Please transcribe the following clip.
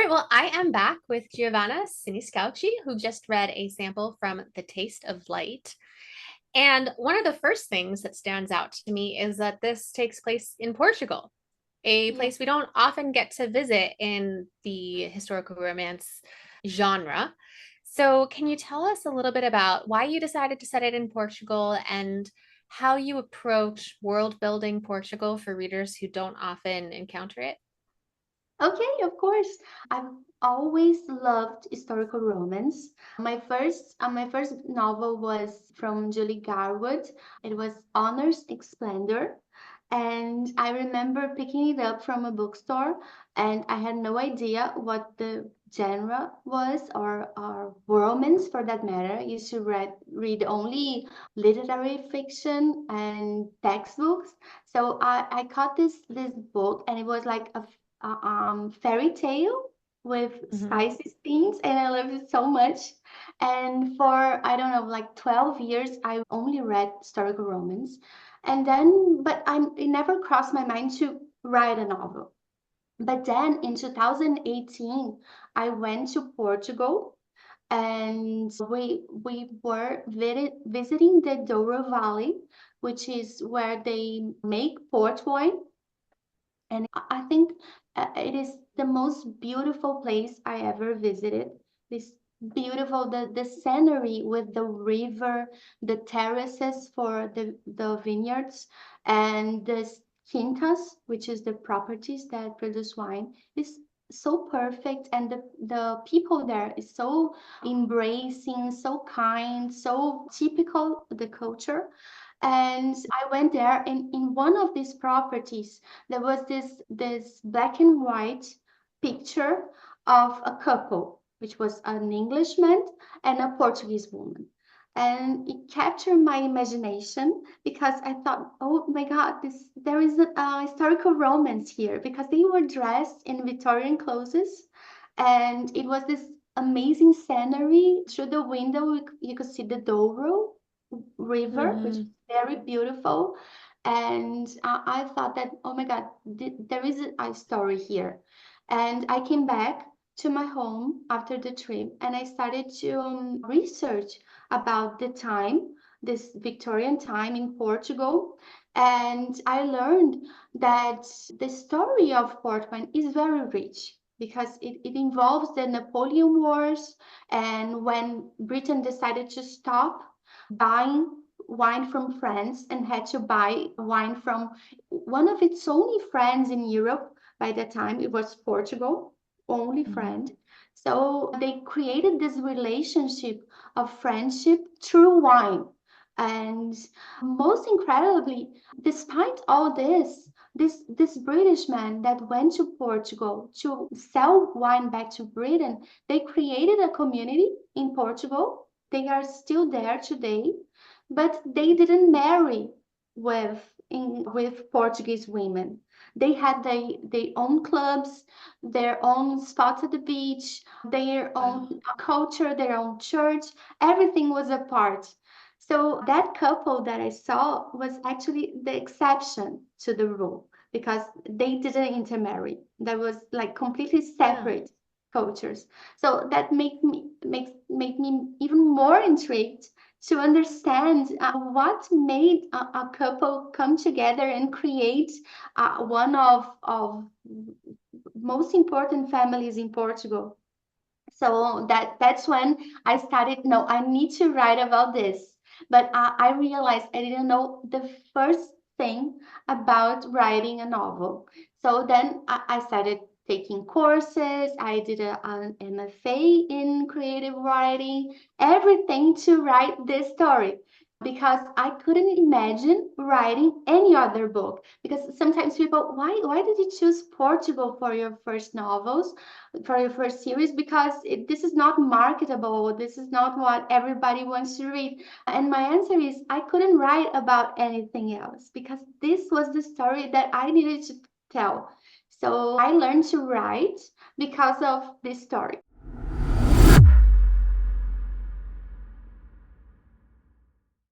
right, well, I am back with Giovanna Siniscalchi, who just read a sample from The Taste of Light. And one of the first things that stands out to me is that this takes place in Portugal, a Yeah. place we don't often get to visit in the historical romance genre. So, can you tell us a little bit about why you decided to set it in Portugal and how you approach world building Portugal for readers who don't often encounter it? Okay, of course. I've always loved historical romance. My first novel was from Julie Garwood. It was Honor's Splendor, and I remember picking it up from a bookstore, and I had no idea what the genre was or romance for that matter. I used to read only literary fiction and textbooks. So I caught this book, and it was like a fairy tale with Mhm. spicy things, and I loved it so much. And for I don't know, like 12 years, I only read historical romance, and then it never crossed my mind to write a novel. But then in 2018, I went to Portugal, and we were visiting the Douro Valley, which is where they make port wine, and I think it is the most beautiful place I ever visited. This beautiful, the scenery with the river, the terraces for the vineyards, and the quintas, which is the properties that produce wine, is so perfect. And the people there is so embracing, so kind, so typical of the culture. And I went there, and in one of these properties, there was this black and white picture of a couple, which was an Englishman and a Portuguese woman. And it captured my imagination because I thought, oh my God, there is a historical romance here, because they were dressed in Victorian clothes, and it was this amazing scenery. Through the window, you could see the Douro River, which is Mhm. very beautiful. And I thought that, oh my God, there is a story here. And I came back to my home after the trip, and I started to research about the time, this Victorian time in Portugal. And I learned that the story of Portman is very rich, because it involves the Napoleon Wars, and when Britain decided to stop buying wine from France and had to buy wine from one of its only friends in Europe. By the time, it was Portugal, only Mhm. friend. So they created this relationship of friendship through wine. And most incredibly, despite all this British man that went to Portugal to sell wine back to Britain, they created a community in Portugal. They are still there today, but they didn't marry with Portuguese women. They had their own clubs, their own spots at the beach, their Wow. own culture, their own church. Everything was apart. So that couple that I saw was actually the exception to the rule, because they didn't intermarry. That was like completely Yeah. separate cultures. So that made me even more intrigued to understand what made a couple come together and create one of most important families in Portugal. So that's when I started, no, I need to write about this. But I realized I didn't know the first thing about writing a novel. So then I started taking courses. I did an MFA in creative writing, everything to write this story, because I couldn't imagine writing any other book. Because sometimes people, why did you choose Portugal for your first novels, for your first series? Because this is not marketable. This is not what everybody wants to read. And my answer is, I couldn't write about anything else, because this was the story that I needed to tell. So I learned to write because of this story.